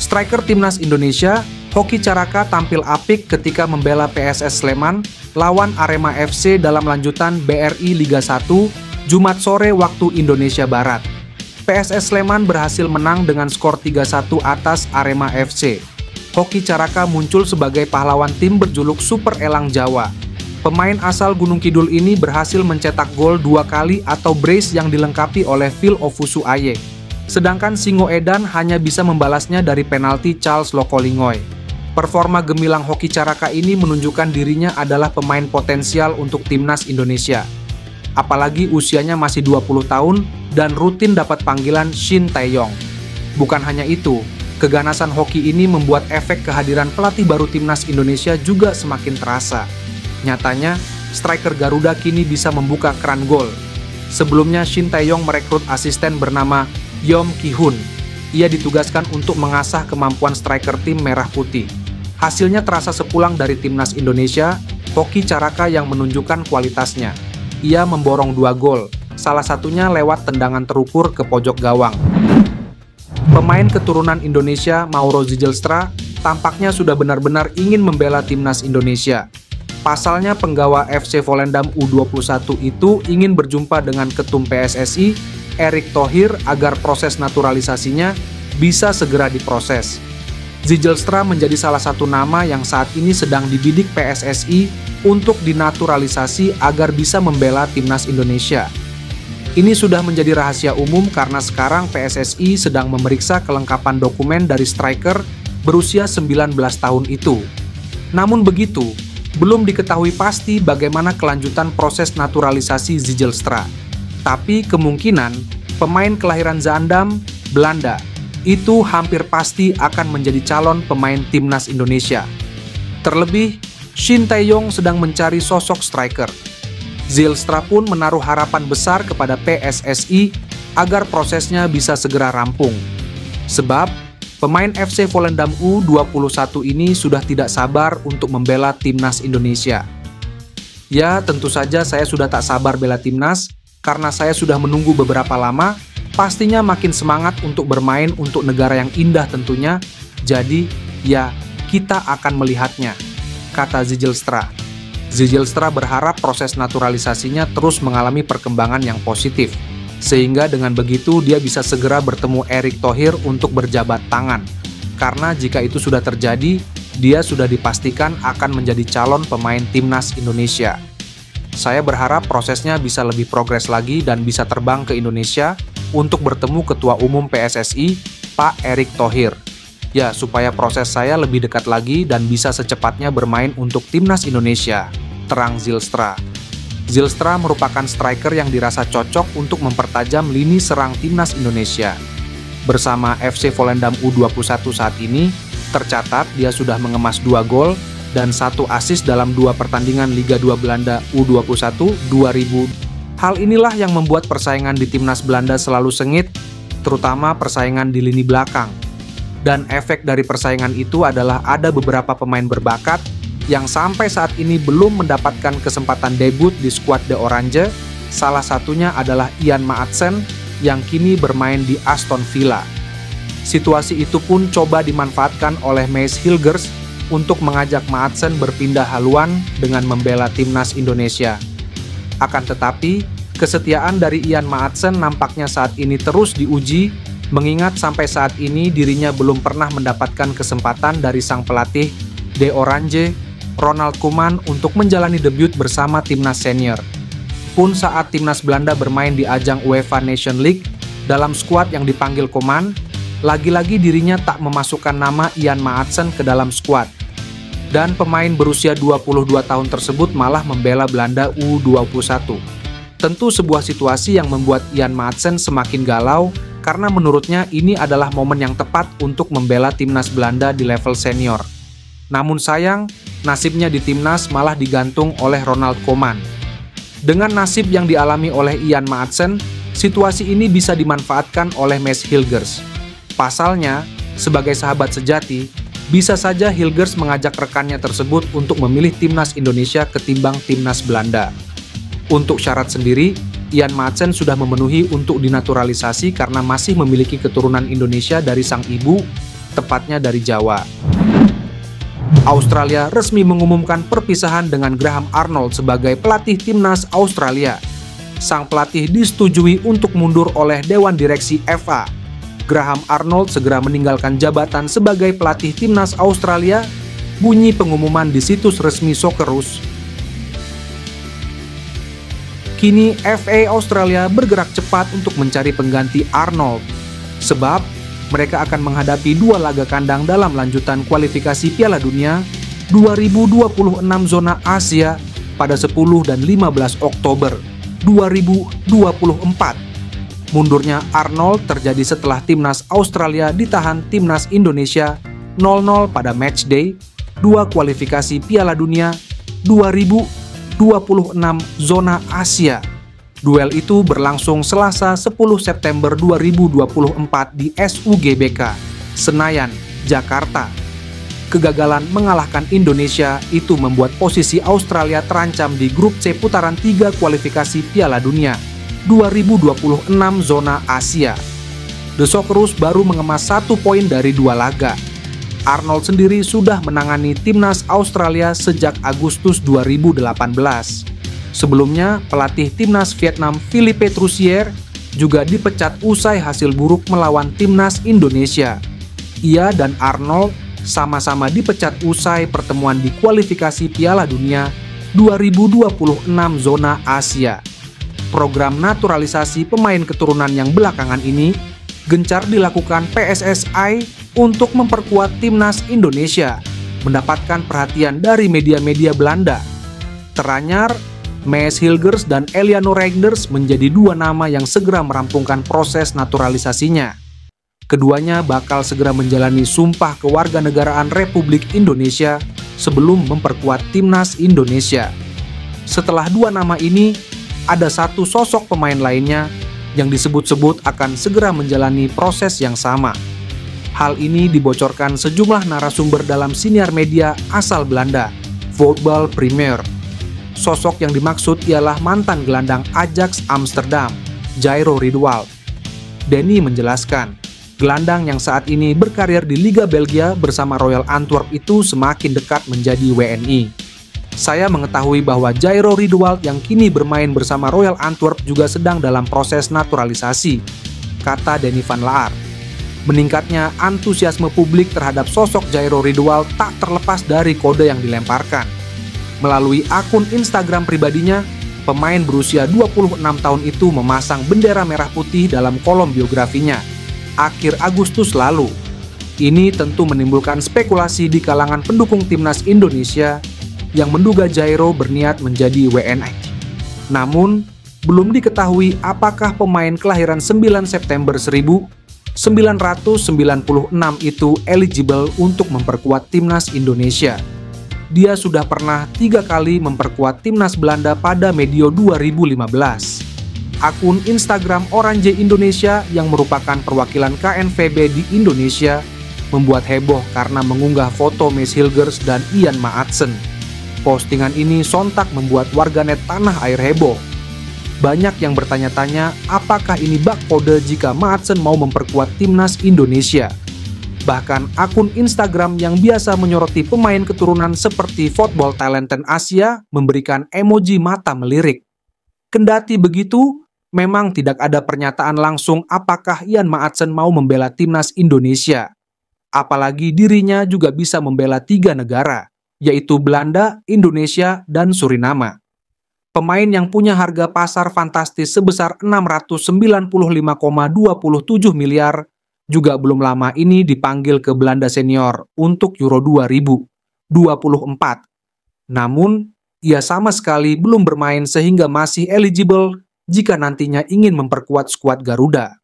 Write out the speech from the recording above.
Striker timnas Indonesia, Hoki Caraka tampil apik ketika membela PSS Sleman lawan Arema FC dalam lanjutan BRI Liga 1 Jumat sore waktu Indonesia Barat. PSS Sleman berhasil menang dengan skor 3-1 atas Arema FC. Hoki Caraka muncul sebagai pahlawan tim berjuluk Super Elang Jawa. Pemain asal Gunung Kidul ini berhasil mencetak gol 2 kali atau brace yang dilengkapi oleh Phil Ofusu Aye. Sedangkan Singo Edan hanya bisa membalasnya dari penalti Charles Lokolingoy. Performa gemilang Hoki Caraka ini menunjukkan dirinya adalah pemain potensial untuk timnas Indonesia. Apalagi usianya masih 20 tahun dan rutin dapat panggilan Shin Tae-yong. Bukan hanya itu, keganasan Hoki ini membuat efek kehadiran pelatih baru timnas Indonesia juga semakin terasa. Nyatanya, striker Garuda kini bisa membuka keran gol. Sebelumnya Shin Tae-yong merekrut asisten bernama Yom Ki-hun. Ia ditugaskan untuk mengasah kemampuan striker tim Merah Putih. Hasilnya terasa sepulang dari timnas Indonesia, Hoki Caraka yang menunjukkan kualitasnya. Ia memborong 2 gol, salah satunya lewat tendangan terukur ke pojok gawang. Pemain keturunan Indonesia Mauro Zijlstra tampaknya sudah benar-benar ingin membela timnas Indonesia. Pasalnya penggawa FC Volendam U21 itu ingin berjumpa dengan ketum PSSI, Erick Thohir, agar proses naturalisasinya bisa segera diproses. Zijlstra menjadi salah satu nama yang saat ini sedang dibidik PSSI untuk dinaturalisasi agar bisa membela timnas Indonesia. Ini sudah menjadi rahasia umum karena sekarang PSSI sedang memeriksa kelengkapan dokumen dari striker berusia 19 tahun itu. Namun begitu, belum diketahui pasti bagaimana kelanjutan proses naturalisasi Zijlstra. Tapi kemungkinan pemain kelahiran Zaandam, Belanda, itu hampir pasti akan menjadi calon pemain timnas Indonesia. Terlebih, Shin Tae-yong sedang mencari sosok striker. Zijlstra pun menaruh harapan besar kepada PSSI agar prosesnya bisa segera rampung. Sebab, pemain FC Volendam U21 ini sudah tidak sabar untuk membela timnas Indonesia. Ya, tentu saja saya sudah tak sabar bela timnas, karena saya sudah menunggu beberapa lama, pastinya makin semangat untuk bermain untuk negara yang indah tentunya. Jadi, ya, kita akan melihatnya, kata Zijlstra. Zijlstra berharap proses naturalisasinya terus mengalami perkembangan yang positif, sehingga dengan begitu dia bisa segera bertemu Erick Thohir untuk berjabat tangan. Karena jika itu sudah terjadi, dia sudah dipastikan akan menjadi calon pemain timnas Indonesia. Saya berharap prosesnya bisa lebih progres lagi dan bisa terbang ke Indonesia untuk bertemu Ketua Umum PSSI, Pak Erick Thohir. Ya, supaya proses saya lebih dekat lagi dan bisa secepatnya bermain untuk timnas Indonesia, terang Zijlstra. Zijlstra merupakan striker yang dirasa cocok untuk mempertajam lini serang timnas Indonesia. Bersama FC Volendam U21 saat ini, tercatat dia sudah mengemas 2 gol dan 1 assist dalam 2 pertandingan Liga 2 Belanda U21 2000. Hal inilah yang membuat persaingan di timnas Belanda selalu sengit, terutama persaingan di lini belakang. Dan efek dari persaingan itu adalah ada beberapa pemain berbakat yang sampai saat ini belum mendapatkan kesempatan debut di skuad The Orange. Salah satunya adalah Ian Maatsen yang kini bermain di Aston Villa. Situasi itu pun coba dimanfaatkan oleh Maes Hilgers untuk mengajak Maatsen berpindah haluan dengan membela timnas Indonesia. Akan tetapi, kesetiaan dari Ian Maatsen nampaknya saat ini terus diuji, mengingat sampai saat ini dirinya belum pernah mendapatkan kesempatan dari sang pelatih De Orange, Ronald Koeman, untuk menjalani debut bersama timnas senior. Pun saat timnas Belanda bermain di ajang UEFA Nation League, dalam skuad yang dipanggil Koeman, lagi-lagi dirinya tak memasukkan nama Ian Maatsen ke dalam skuad. Dan pemain berusia 22 tahun tersebut malah membela Belanda U21. Tentu sebuah situasi yang membuat Ian Maatsen semakin galau karena menurutnya ini adalah momen yang tepat untuk membela timnas Belanda di level senior. Namun sayang, nasibnya di timnas malah digantung oleh Ronald Koeman. Dengan nasib yang dialami oleh Ian Maatsen, situasi ini bisa dimanfaatkan oleh Maes Hilgers. Pasalnya, sebagai sahabat sejati, bisa saja Hilgers mengajak rekannya tersebut untuk memilih timnas Indonesia ketimbang timnas Belanda. Untuk syarat sendiri, Ian Maatsen sudah memenuhi untuk dinaturalisasi karena masih memiliki keturunan Indonesia dari sang ibu. tepatnya dari Jawa. Australia resmi mengumumkan perpisahan dengan Graham Arnold sebagai pelatih timnas Australia. Sang pelatih disetujui untuk mundur oleh Dewan Direksi FA. Graham Arnold segera meninggalkan jabatan sebagai pelatih timnas Australia, bunyi pengumuman di situs resmi Socceroos. Kini FA Australia bergerak cepat untuk mencari pengganti Arnold, sebab mereka akan menghadapi 2 laga kandang dalam lanjutan kualifikasi Piala Dunia 2026 zona Asia pada 10 dan 15 Oktober 2024. Mundurnya Arnold terjadi setelah timnas Australia ditahan timnas Indonesia 0-0 pada matchday 2 kualifikasi Piala Dunia 2026 zona Asia. Duel itu berlangsung Selasa 10 September 2024 di SUGBK, Senayan, Jakarta. Kegagalan mengalahkan Indonesia itu membuat posisi Australia terancam di grup C putaran 3 kualifikasi Piala Dunia 2026 zona Asia. The Socceroos baru mengemas 1 poin dari 2 laga. Arnold sendiri sudah menangani timnas Australia sejak Agustus 2018. Sebelumnya, pelatih timnas Vietnam Philippe Troussier juga dipecat usai hasil buruk melawan timnas Indonesia. Ia dan Arnold sama-sama dipecat usai pertemuan di kualifikasi Piala Dunia 2026 zona Asia. Program naturalisasi pemain keturunan yang belakangan ini gencar dilakukan PSSI untuk memperkuat timnas Indonesia, mendapatkan perhatian dari media-media Belanda. Teranyar, Maes Hilgers dan Eliano Reinders menjadi 2 nama yang segera merampungkan proses naturalisasinya. Keduanya bakal segera menjalani sumpah kewarganegaraan Republik Indonesia sebelum memperkuat timnas Indonesia. Setelah 2 nama ini, ada 1 sosok pemain lainnya yang disebut-sebut akan segera menjalani proses yang sama. Hal ini dibocorkan sejumlah narasumber dalam siniar media asal Belanda, Voetbal Premier. Sosok yang dimaksud ialah mantan gelandang Ajax Amsterdam, Jairo Riedewald. Denny menjelaskan, gelandang yang saat ini berkarir di Liga Belgia bersama Royal Antwerp itu semakin dekat menjadi WNI. Saya mengetahui bahwa Jairo Riedewald yang kini bermain bersama Royal Antwerp juga sedang dalam proses naturalisasi, kata Denny van Laar. Meningkatnya antusiasme publik terhadap sosok Jairo Riedewald tak terlepas dari kode yang dilemparkan. Melalui akun Instagram pribadinya, pemain berusia 26 tahun itu memasang bendera merah putih dalam kolom biografinya akhir Agustus lalu. Ini tentu menimbulkan spekulasi di kalangan pendukung timnas Indonesia yang menduga Jairo berniat menjadi WNI. Namun, belum diketahui apakah pemain kelahiran 9 September 1996 itu eligible untuk memperkuat timnas Indonesia. Dia sudah pernah 3 kali memperkuat timnas Belanda pada medio 2015. Akun Instagram Oranje Indonesia yang merupakan perwakilan KNVB di Indonesia membuat heboh karena mengunggah foto Maes Hilgers dan Ian Maatsen. Postingan ini sontak membuat warganet tanah air heboh. Banyak yang bertanya-tanya apakah ini bak kode jika Maatsen mau memperkuat timnas Indonesia. Bahkan akun Instagram yang biasa menyoroti pemain keturunan seperti Football Talenten Asia memberikan emoji mata melirik. Kendati begitu, memang tidak ada pernyataan langsung apakah Ian Maatsen mau membela timnas Indonesia. Apalagi dirinya juga bisa membela 3 negara, yaitu Belanda, Indonesia, dan Suriname. Pemain yang punya harga pasar fantastis sebesar 695,27 miliar juga belum lama ini dipanggil ke Belanda senior untuk Euro 2024. Namun, ia sama sekali belum bermain sehingga masih eligible jika nantinya ingin memperkuat skuad Garuda.